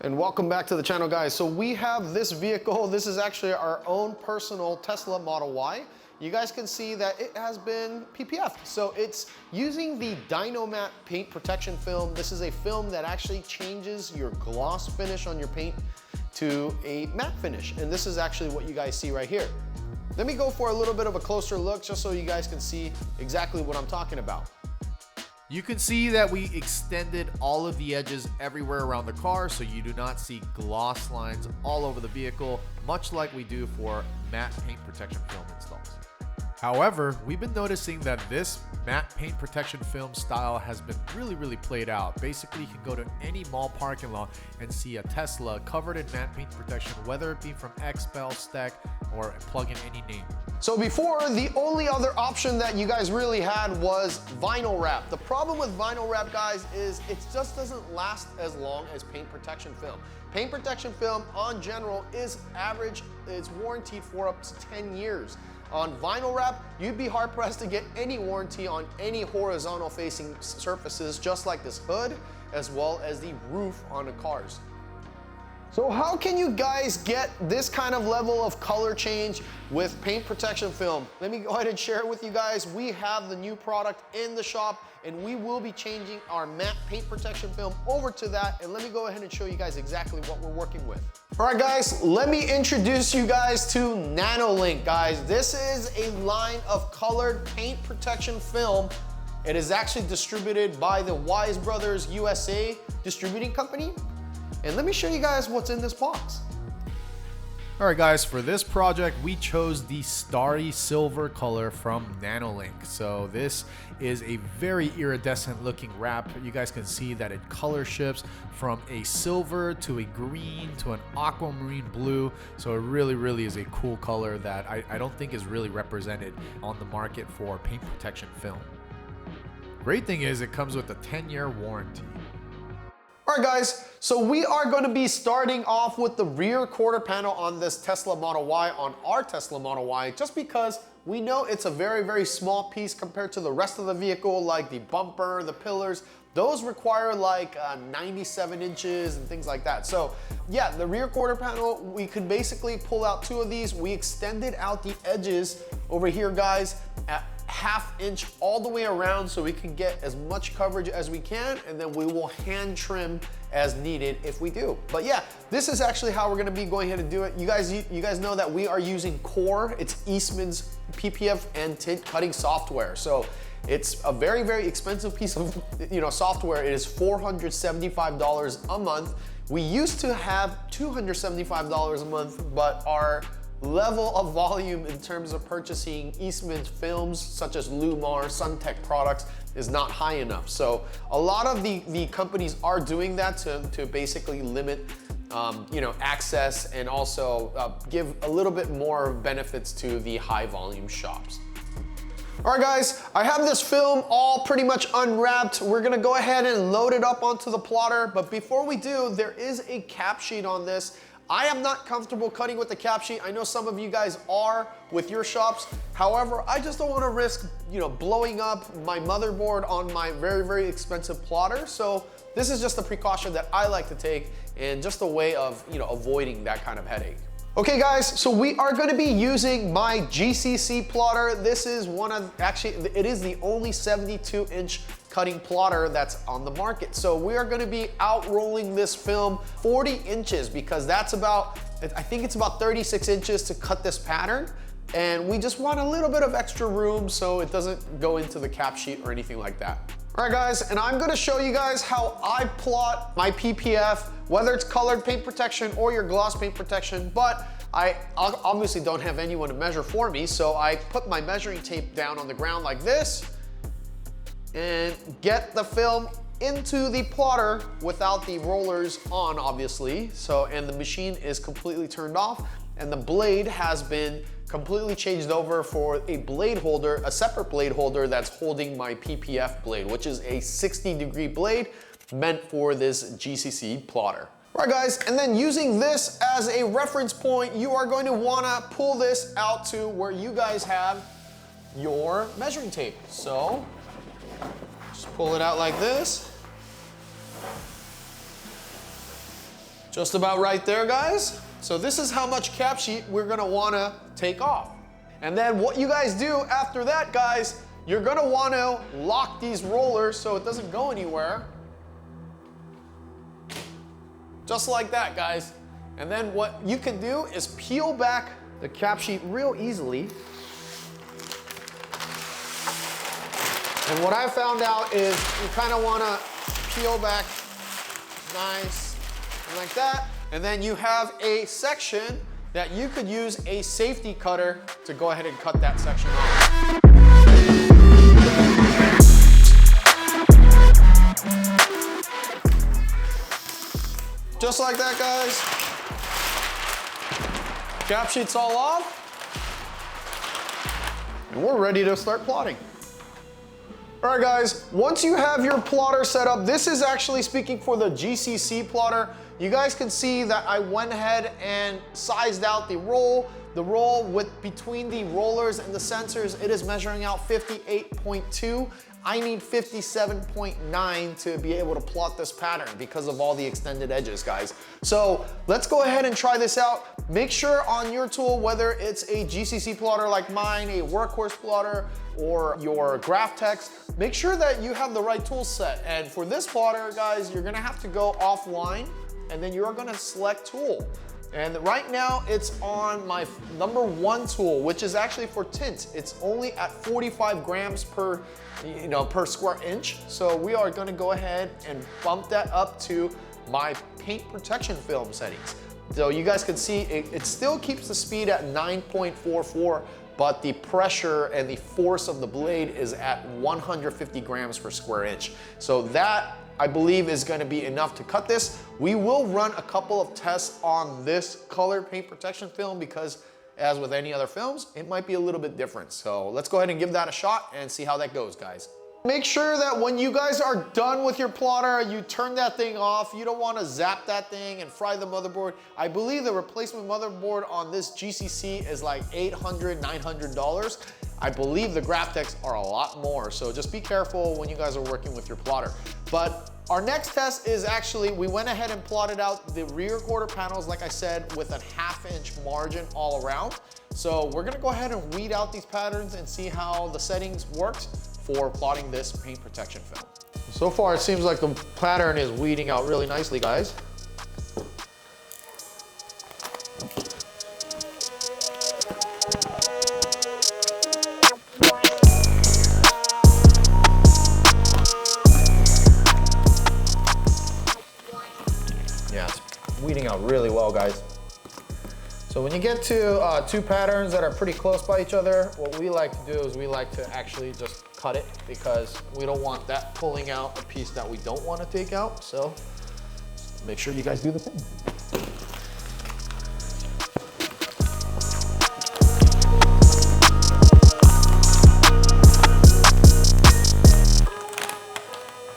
And welcome back to the channel, guys. So we have this vehicle. This is actually our own personal Tesla Model Y. You guys can see that it has been PPF. So it's using the Dynomat paint protection film. This is a film that actually changes your gloss finish on your paint to a matte finish. And this is actually what you guys see right here. Let me go for a little bit of a closer look just so you guys can see exactly what I'm talking about. You can see that we extended all of the edges everywhere around the car so you do not see gloss lines all over the vehicle, much like we do for matte paint protection film installs. However, we've been noticing that this matte paint protection film style has been really played out. Basically, you can go to any mall parking lot and see a Tesla covered in matte paint protection, whether it be from XPEL, Steck, or plug in any name. So before, the only other option that you guys really had was vinyl wrap. The problem with vinyl wrap, guys, is it just doesn't last as long as paint protection film. Paint protection film, on general, is average, it's warranted for up to 10 years. On vinyl wrap, you'd be hard pressed to get any warranty on any horizontal facing surfaces, just like this hood, as well as the roof on the cars. So how can you guys get this kind of level of color change with paint protection film? Let me go ahead and share it with you guys. We have the new product in the shop, and we will be changing our matte paint protection film over to that. And let me go ahead and show you guys exactly what we're working with. All right, guys, let me introduce you guys to Nanolink, guys. This is a line of colored paint protection film. It is actually distributed by the Wise Brothers USA distributing company. And let me show you guys what's in this box. All right, guys, for this project, we chose the Starry Silver color from Nanolink. So this is a very iridescent looking wrap. You guys can see that it color shifts from a silver to a green to an aquamarine blue. So it really is a cool color that I don't think is really represented on the market for paint protection film. Great thing is it comes with a 10-year warranty. All right, guys, so we are going to be starting off with the rear quarter panel on this Tesla Model Y, on our Tesla Model Y, just because we know it's a very small piece compared to the rest of the vehicle, like the bumper, the pillars. Those require like 97 inches and things like that. So yeah, the rear quarter panel, we could basically pull out two of these. We extended out the edges over here, guys, at ½ inch all the way around so we can get as much coverage as we can, and then we will hand trim as needed if we do. But yeah, this is actually how we're gonna be going ahead and do it. You guys know that we are using Core. It's Eastman's PPF and tint cutting software. So it's a very expensive piece of software. It is $475 a month. We used to have $275 a month, but our level of volume in terms of purchasing Eastman's films such as Lumar, Suntech products is not high enough. So a lot of the companies are doing that to basically limit access and also give a little bit more benefits to the high volume shops. All right, guys, I have this film all pretty much unwrapped. We're gonna go ahead and load it up onto the plotter, but before we do, there is a cap sheet on this. I am not comfortable cutting with the cap sheet. I know some of you guys are with your shops. However, I just don't want to risk, blowing up my motherboard on my very expensive plotter. So this is just a precaution that I like to take and just a way of, avoiding that kind of headache. Okay, guys, so we are going to be using my GCC plotter. This is it is the only 72-inch cutting plotter that's on the market. So we are going to be outrolling this film 40 inches because that's about, I think it's about 36 inches to cut this pattern. And we just want a little bit of extra room so it doesn't go into the cap sheet or anything like that. All right, guys, and I'm gonna show you guys how I plot my PPF, whether it's colored paint protection or your gloss paint protection, but I obviously don't have anyone to measure for me, so I put my measuring tape down on the ground like this and get the film into the plotter without the rollers on, obviously. So, and the machine is completely turned off, and the blade has been completely changed over for a blade holder, a separate blade holder that's holding my PPF blade, which is a 60-degree blade meant for this GCC plotter. All right, guys, and then using this as a reference point, you are going to wanna pull this out to where you guys have your measuring tape. So, just pull it out like this. Just about right there, guys. So this is how much cap sheet we're gonna wanna take off. And then what you guys do after that, guys, you're gonna wanna lock these rollers so it doesn't go anywhere. Just like that, guys. And then what you can do is peel back the cap sheet real easily. And what I found out is you kind of want to peel back nice like that. And then you have a section that you could use a safety cutter to go ahead and cut that section off. Just like that, guys. Cap sheet's all off. And we're ready to start plotting. All right, guys, once you have your plotter set up, this is actually speaking for the GCC plotter. You guys can see that I went ahead and sized out the roll. The roll with between the rollers and the sensors, it is measuring out 58.2. I need 57.9 to be able to plot this pattern because of all the extended edges, guys. So let's go ahead and try this out. Make sure on your tool, whether it's a GCC plotter like mine, a workhorse plotter, or your Wrapstars, make sure that you have the right tool set. And for this plotter, guys, you're gonna have to go offline and then you're gonna select tool. And right now it's on my #1 tool, which is actually for tint. It's only at 45 grams per square inch. So we are gonna go ahead and bump that up to my paint protection film settings. So you guys can see it still keeps the speed at 9.44, but the pressure and the force of the blade is at 150 grams per square inch. So that, I believe, is gonna be enough to cut this. We will run a couple of tests on this color paint protection film because as with any other films, it might be a little bit different. So let's go ahead and give that a shot and see how that goes, guys. Make sure that when you guys are done with your plotter, you turn that thing off. You don't wanna zap that thing and fry the motherboard. I believe the replacement motherboard on this GCC is like $800, $900. I believe the Wrapstars are a lot more, so just be careful when you guys are working with your plotter. But our next test is actually, we went ahead and plotted out the rear quarter panels, like I said, with a 1/2 inch margin all around. So we're gonna go ahead and weed out these patterns and see how the settings worked for plotting this paint protection film. So far, it seems like the pattern is weeding out really nicely, guys. Yeah, it's weeding out really well, guys. So when you get to two patterns that are pretty close by each other, what we like to do is we like to actually just cut it because we don't want that pulling out a piece that we don't want to take out. So make sure you guys do the same.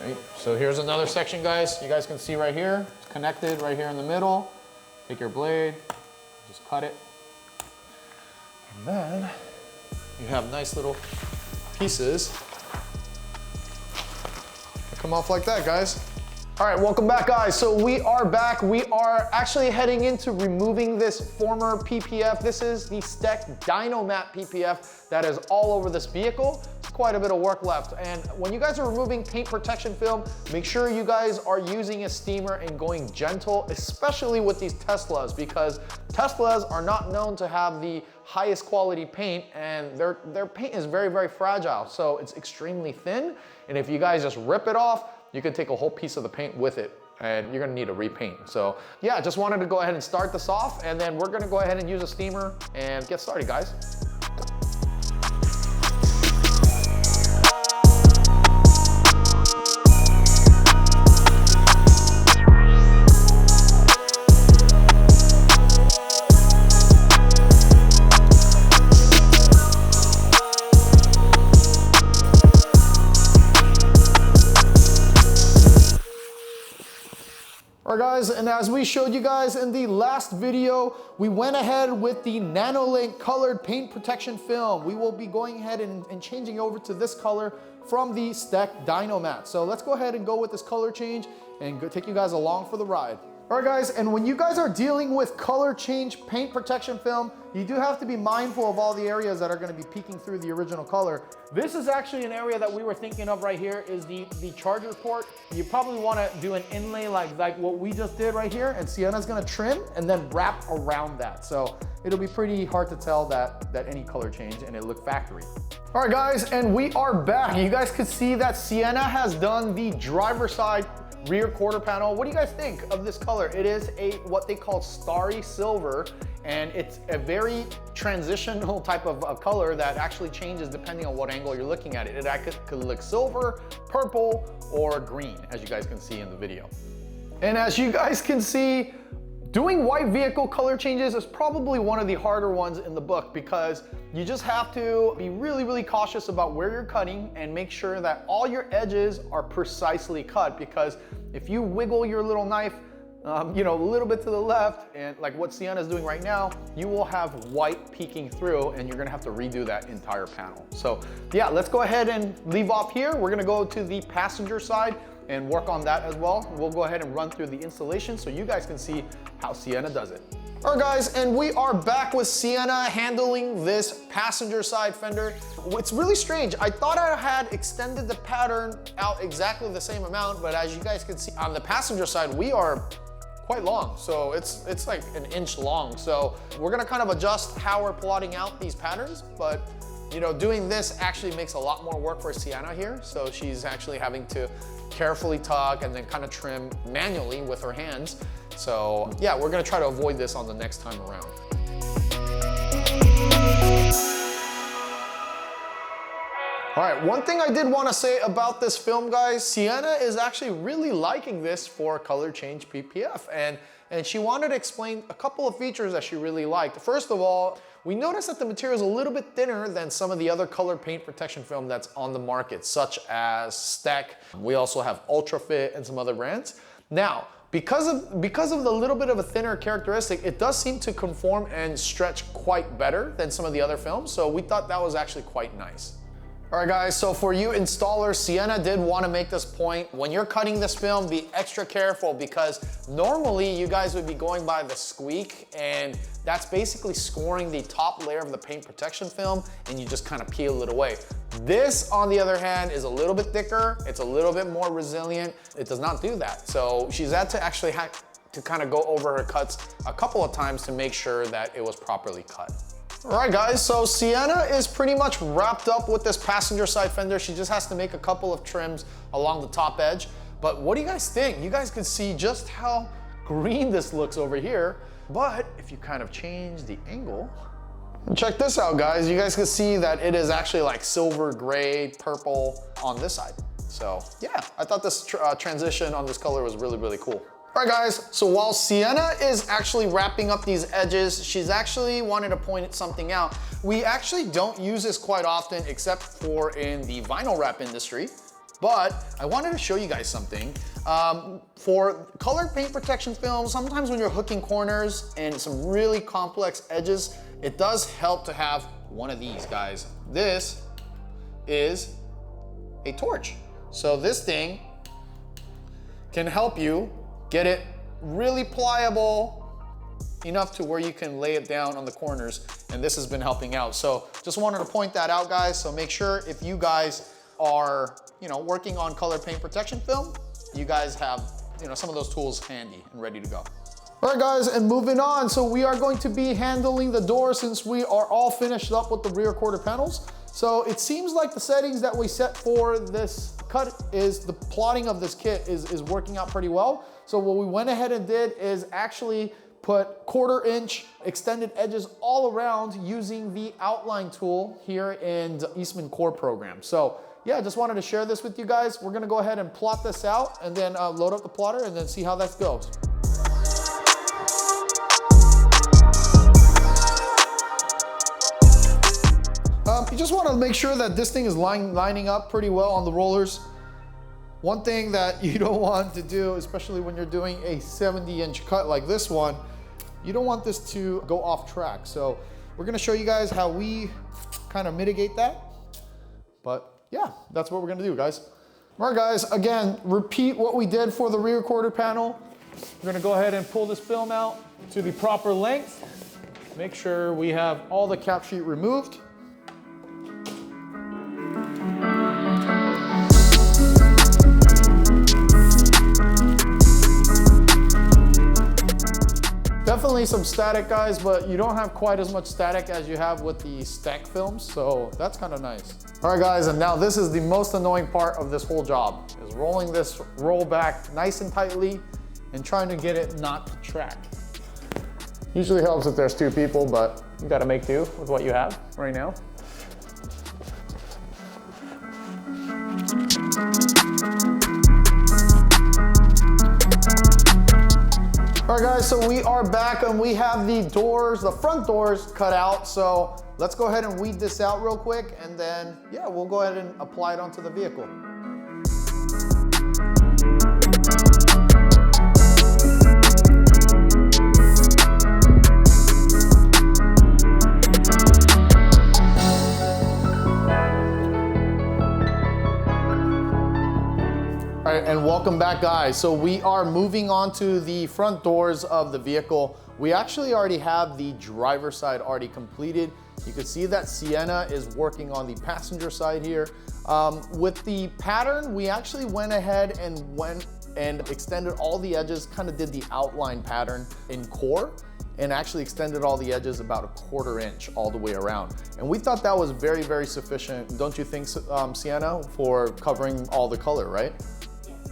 Right, so here's another section, guys. You guys can see right here, it's connected right here in the middle. Take your blade, just cut it. And then you have nice little pieces that come off like that, guys. All right, welcome back, guys. So we are back. We are actually heading into removing this former PPF. This is the 𝗧𝗜𝗦𝗦𝗦 PPF that is all over this vehicle. It's quite a bit of work left. And when you guys are removing paint protection film, make sure you guys are using a steamer and going gentle, especially with these Teslas, because Teslas are not known to have the highest quality paint, and their paint is very, very fragile. So it's extremely thin. And if you guys just rip it off, you can take a whole piece of the paint with it and you're gonna need to repaint. So yeah, just wanted to go ahead and start this off, and then we're gonna go ahead and use a steamer and get started, guys. All right, guys, and as we showed you guys in the last video, we went ahead with the Nanolink colored paint protection film. We will be going ahead and changing over to this color from the 𝗧𝗜𝗦𝗦𝗦. So let's go ahead and go with this color change and take you guys along for the ride. All right guys, and when you guys are dealing with color change paint protection film, you do have to be mindful of all the areas that are going to be peeking through the original color. This is actually an area that we were thinking of right here is the charger port. You probably want to do an inlay like what we just did right here, and Sienna's going to trim and then wrap around that. So it'll be pretty hard to tell that any color change and it looked factory. All right guys, and we are back. You guys could see that Sienna has done the driver's side rear quarter panel. What do you guys think of this color? It is what they call starry silver, and it's a very transitional type of color that actually changes depending on what angle you're looking at it. It could look silver, purple, or green, as you guys can see in the video. And as you guys can see, doing white vehicle color changes is probably one of the harder ones in the book because you just have to be really, really cautious about where you're cutting and make sure that all your edges are precisely cut, because if you wiggle your little knife, you know, a little bit to the left, and like what Sienna's doing right now, you will have white peeking through and you're gonna have to redo that entire panel. So yeah, let's go ahead and leave off here. We're gonna go to the passenger side and work on that as well. We'll go ahead and run through the installation so you guys can see how Sienna does it. All right guys, and we are back with Sienna handling this passenger side fender. It's really strange. I thought I had extended the pattern out exactly the same amount, but as you guys can see on the passenger side, we are quite long. So it's like an inch long. So we're gonna kind of adjust how we're plotting out these patterns, but you know, doing this actually makes a lot more work for Sienna here. So she's actually having to carefully tuck and then kind of trim manually with her hands. So yeah, we're gonna try to avoid this on the next time around. All right, one thing I did want to say about this film, guys, Sienna is actually really liking this for color change PPF, and she wanted to explain a couple of features that she really liked. First of all, we noticed that the material is a little bit thinner than some of the other color paint protection film that's on the market, such as Steck. We also have UltraFit and some other brands. Now, because of the little bit of a thinner characteristic, it does seem to conform and stretch quite better than some of the other films, so we thought that was actually quite nice. All right guys, so for you installers, Sienna did want to make this point. When you're cutting this film, be extra careful, because normally you guys would be going by the squeak, and that's basically scoring the top layer of the paint protection film, and you just kind of peel it away. This, on the other hand, is a little bit thicker. It's a little bit more resilient. It does not do that. So she's had to actually to kind of go over her cuts a couple of times to make sure that it was properly cut. All right guys, so Sienna is pretty much wrapped up with this passenger side fender. She just has to make a couple of trims along the top edge. But what do you guys think? You guys can see just how green this looks over here. But if you kind of change the angle, check this out guys. You guys can see that it is actually like silver, gray, purple on this side. So yeah, I thought this transition on this color was really, really cool. All right guys, so while Sienna is actually wrapping up these edges, she's actually wanted to point something out. We actually don't use this quite often except for in the vinyl wrap industry, but I wanted to show you guys something. For color paint protection film, sometimes when you're hooking corners and some really complex edges, it does help to have one of these guys. This is a torch. So this thing can help you get it really pliable enough to where you can lay it down on the corners, and this has been helping out. So just wanted to point that out guys. So make sure if you guys are, you know, working on color paint protection film, you guys have, you know, some of those tools handy and ready to go. All right guys, and moving on. So we are going to be handling the door since we are all finished up with the rear quarter panels. So it seems like the settings that we set for this cut is the plotting of this kit is working out pretty well. So what we went ahead and did is actually put 1/4 inch extended edges all around using the outline tool here in the Eastman Core program. So yeah, just wanted to share this with you guys. We're gonna go ahead and plot this out and then load up the plotter and then see how that goes. You just want to make sure that this thing is lining up pretty well on the rollers. One thing that you don't want to do, especially when you're doing a 70-inch cut like this one, you don't want this to go off track. So we're going to show you guys how we kind of mitigate that. But yeah, that's what we're going to do, guys. All right, guys, again, repeat what we did for the rear quarter panel. We're gonna go ahead and pull this film out to the proper length. Make sure we have all the cap sheet removed. Definitely some static, guys, but you don't have quite as much static as you have with the stack films, so that's kind of nice. All right, guys, and now this is the most annoying part of this whole job, is rolling this roll back nice and tightly and trying to get it not to track. Usually helps if there's two people, but you gotta make do with what you have right now. All right, guys, so we are back and we have the doors, the front doors cut out. So let's go ahead and weed this out real quick, and then, yeah, we'll go ahead and apply it onto the vehicle. All right, and welcome back, guys. So we are moving on to the front doors of the vehicle. We actually already have the driver's side already completed. You can see that Sienna is working on the passenger side here. With the pattern, we actually went ahead and extended all the edges, kind of did the outline pattern in core, and actually extended all the edges about 1/4 inch all the way around. And we thought that was very, very sufficient, don't you think, Sienna, for covering all the color, right?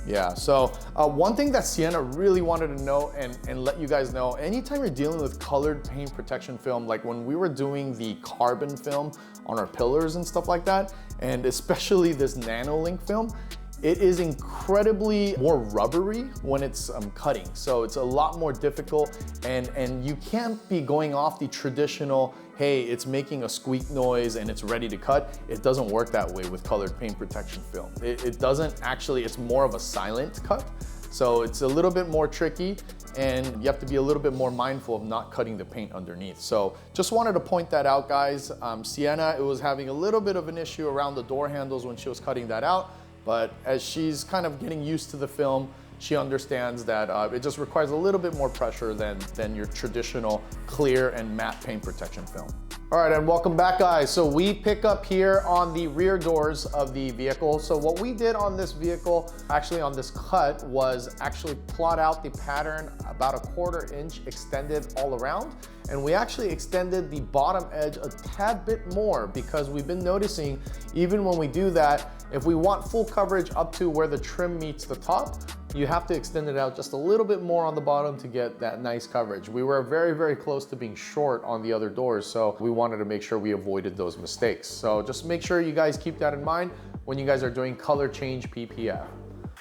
Yeah, so one thing that Sienna really wanted to know and let you guys know, anytime you're dealing with colored paint protection film, like when we were doing the carbon film on our pillars and stuff like that, and especially this Nanolink film, it is incredibly more rubbery when it's cutting. So it's a lot more difficult, and you can't be going off the traditional, hey, it's making a squeak noise and it's ready to cut. It doesn't work that way with colored paint protection film. It doesn't actually, it's more of a silent cut. So it's a little bit more tricky, and you have to be a little bit more mindful of not cutting the paint underneath. So just wanted to point that out, guys. Sienna, it was having a little bit of an issue around the door handles when she was cutting that out. But as she's kind of getting used to the film, she understands that it just requires a little bit more pressure than your traditional clear and matte paint protection film. All right, and welcome back, guys. So we pick up here on the rear doors of the vehicle. So what we did on this vehicle, actually on this cut, was actually plot out the pattern about 1/4 inch extended all around. And we actually extended the bottom edge a tad bit more, because we've been noticing, even when we do that, if we want full coverage up to where the trim meets the top, you have to extend it out just a little bit more on the bottom to get that nice coverage. We were very, very close to being short on the other doors, so we wanted to make sure we avoided those mistakes. So just make sure you guys keep that in mind when you guys are doing color change PPF.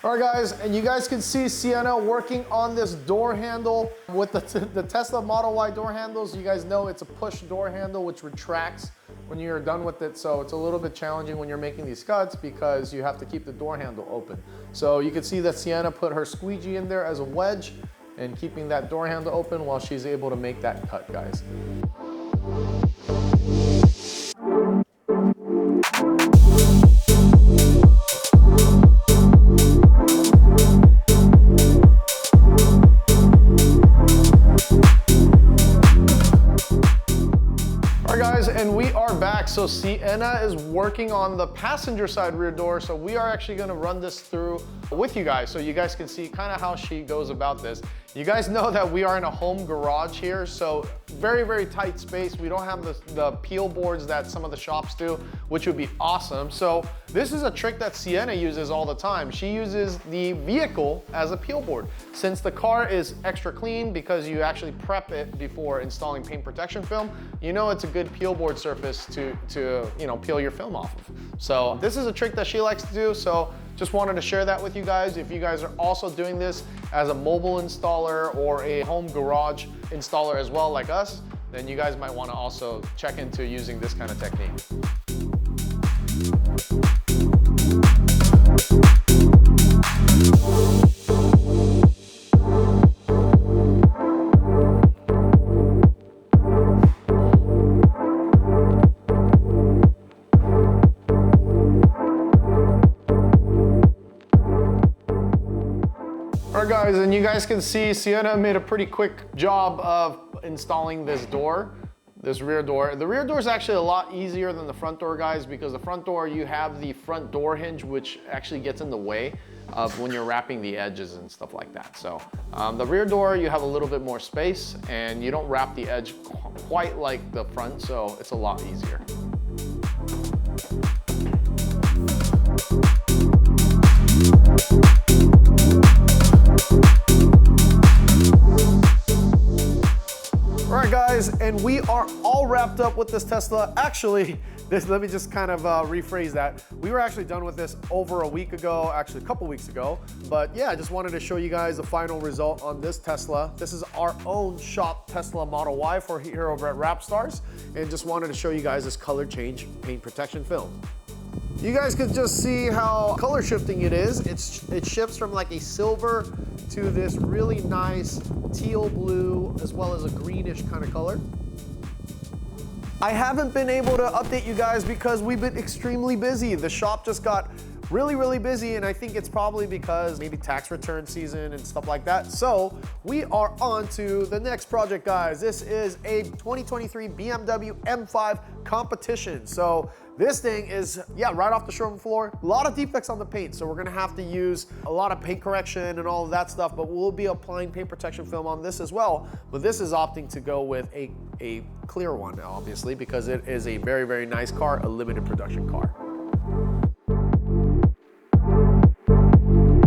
All right, guys, and you guys can see Sienna working on this door handle with the Tesla Model Y door handles. You guys know it's a push door handle which retracts when you're done with it, so it's a little bit challenging when you're making these cuts because you have to keep the door handle open. So you can see that Sienna put her squeegee in there as a wedge and keeping that door handle open while she's able to make that cut, guys. And we are back. So Sienna is working on the passenger side rear door. So we are actually gonna run this through with you guys so you guys can see kind of how she goes about this. You guys know that we are in a home garage here, so very, very tight space. We don't have the peel boards that some of the shops do, which would be awesome. So this is a trick that Sienna uses all the time. She uses the vehicle as a peel board. Since the car is extra clean because you actually prep it before installing paint protection film, you know it's a good peel board surface to peel your film off of. So this is a trick that she likes to do, so just wanted to share that with you guys. If you guys are also doing this as a mobile installer or a home garage installer as well like us, then you guys might want to also check into using this kind of technique. All right, guys, and you guys can see Sienna made a pretty quick job of installing this door, this rear door. The rear door is actually a lot easier than the front door, guys, because the front door, you have the front door hinge, which actually gets in the way of when you're wrapping the edges and stuff like that. So the rear door, you have a little bit more space and you don't wrap the edge quite like the front, so it's a lot easier. All right, guys, and we are all wrapped up with this Tesla. Actually, let me just kind of rephrase that. We were actually done with this over a week ago, actually a couple weeks ago. But yeah, I just wanted to show you guys the final result on this Tesla. This is our own shop Tesla Model Y for here over at Wrapstars, and just wanted to show you guys this color change paint protection film. You guys could just see how color shifting it is. It shifts from like a silver to this really nice teal blue, as well as a greenish kind of color. I haven't been able to update you guys because we've been extremely busy. The shop just got really busy, and I think it's probably because maybe tax return season and stuff like that. So we are on to the next project, guys. This is a 2023 BMW M5 competition. So this thing is, yeah, right off the showroom floor. A lot of defects on the paint, so we're gonna have to use a lot of paint correction and all of that stuff, but we'll be applying paint protection film on this as well. But this is opting to go with a clear one, obviously, because it is a very nice car, a limited production car.